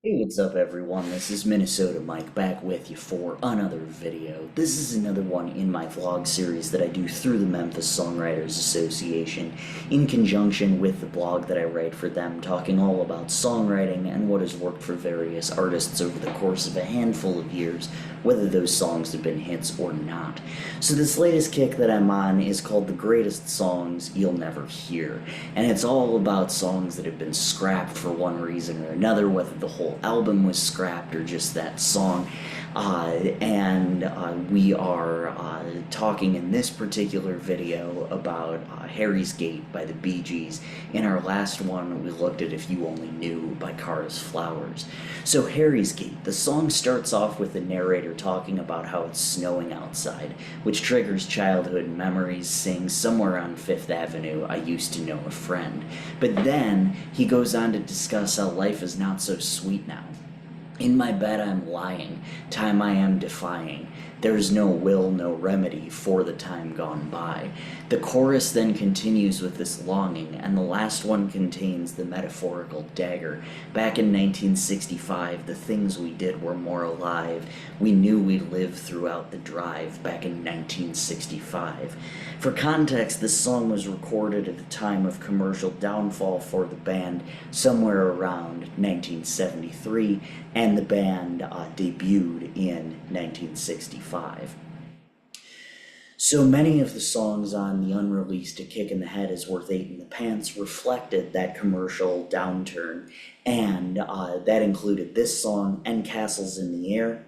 Hey, what's up, everyone? This is Minnesota Mike back with you for another video. This is another one in my vlog series that I do through the Memphis Songwriters Association in conjunction with the blog that I write for them, talking all about songwriting and what has worked for various artists over the course of a handful of years, whether those songs have been hits or not. So this latest kick that I'm on is called The Greatest Songs You'll Never Hear, and it's all about songs that have been scrapped for one reason or another, whether the whole album was scrapped or just that song. And we are talking in this particular video about Harry's Gate by the Bee Gees. In our last one, we looked at If You Only Knew by Cars Flowers. So, Harry's Gate, the song starts off with the narrator talking about how it's snowing outside, which triggers childhood memories, saying, "Somewhere on Fifth Avenue, I used to know a friend." But then he goes on to discuss how life is not so sweet now. In my bed I'm lying, time I am defying. There's no will, no remedy for the time gone by. The chorus then continues with this longing, and the last one contains the metaphorical dagger. Back in 1965, the things we did were more alive. We knew we'd live throughout the drive back in 1965. For context, this song was recorded at the time of commercial downfall for the band, somewhere around 1973, and the band debuted in 1965. So many of the songs on the unreleased A Kick in the Head is Worth Eight in the Pants reflected that commercial downturn, and that included this song and Castles in the Air.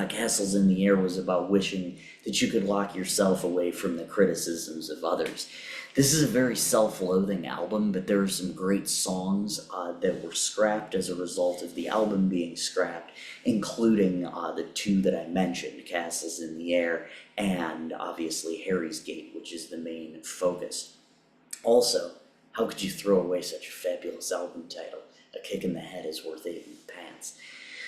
Castles in the Air was about wishing that you could lock yourself away from the criticisms of others. This is a very self-loathing album, but there are some great songs that were scrapped as a result of the album being scrapped, including the two that I mentioned, Castles in the Air and obviously Harry's Gate, which is the main focus. Also, how could you throw away such a fabulous album title? A Kick in the Head is Worth Eight in the Pants.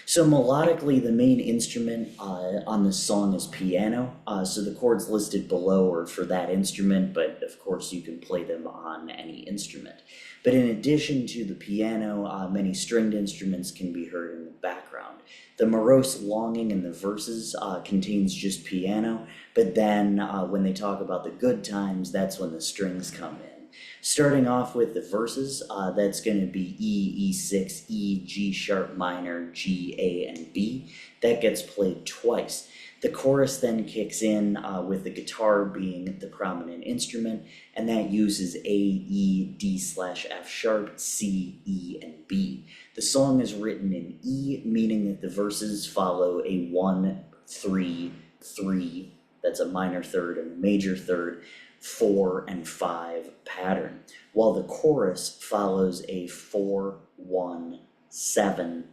So melodically, the main instrument on this song is piano. So the chords listed below are for that instrument, but of course you can play them on any instrument. But in addition to the piano, many stringed instruments can be heard in the background. The morose longing in the verses contains just piano, but then when they talk about the good times, that's when the strings come in. Starting off with the verses, that's going to be E, E6, E, G sharp minor, G, A, and B. That gets played twice. The chorus then kicks in with the guitar being the prominent instrument, and that uses A, E, D slash F sharp, C, E, and B. The song is written in E, meaning that the verses follow a 1, 3, 3, that's a minor third and a major third, 4 and 5 pattern, while the chorus follows a 4, 1, 7,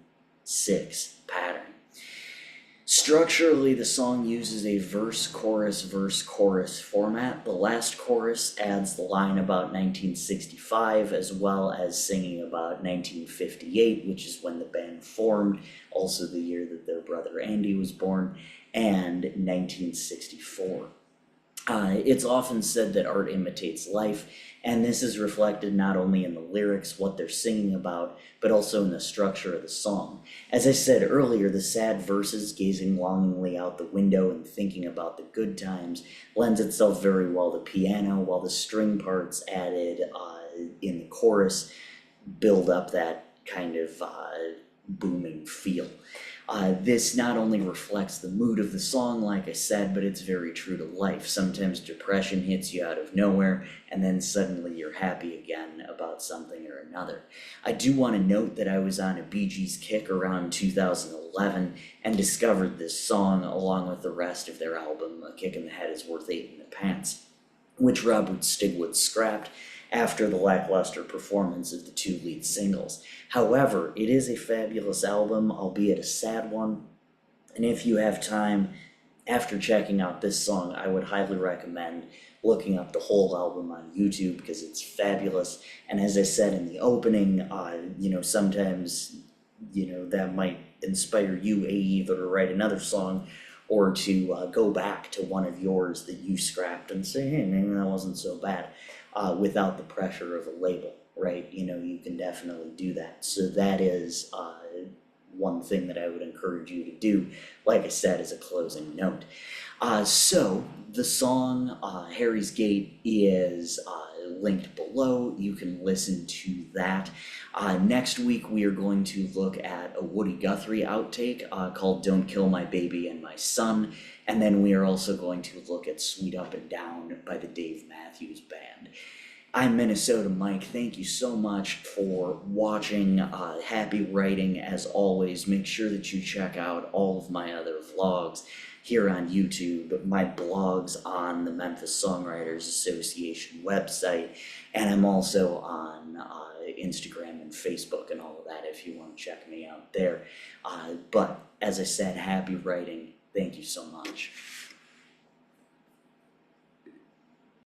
6 pattern. Structurally, the song uses a verse, chorus format. The last chorus adds the line about 1965 as well as singing about 1958, which is when the band formed, also the year that their brother Andy was born, and 1964. It's often said that art imitates life, and this is reflected not only in the lyrics, what they're singing about, but also in the structure of the song. As I said earlier, the sad verses, gazing longingly out the window and thinking about the good times, lends itself very well to piano, while the string parts added in the chorus build up that kind of booming feel. This not only reflects the mood of the song, like I said, but it's very true to life. Sometimes depression hits you out of nowhere, and then suddenly you're happy again about something or another. I do want to note that I was on a Bee Gees kick around 2011 and discovered this song along with the rest of their album, A Kick in the Head is Worth Eight in the Pants, which Robert Stigwood scrapped after the lackluster performance of the two lead singles. However, it is a fabulous album, albeit a sad one, and if you have time after checking out this song, I would highly recommend looking up the whole album on YouTube because it's fabulous. And as I said in the opening, sometimes, that might inspire you either to write another song or to go back to one of yours that you scrapped and say, hey, maybe that wasn't so bad, without the pressure of a label, right? You can definitely do that. So that is one thing that I would encourage you to do, like I said, as a closing note. So the song Harry's Gate is linked below. You can listen to that. Next week we are going to look at a Woody Guthrie outtake called Don't Kill My Baby and My Son. And then we are also going to look at Sweet Up and Down by the Dave Matthews Band. I'm Minnesota Mike. Thank you so much for watching. Happy writing as always. Make sure that you check out all of my other vlogs here on YouTube, my blogs on the Memphis Songwriters Association website, and I'm also on Instagram and Facebook and all of that if you want to check me out there. But as I said, happy writing. Thank you so much.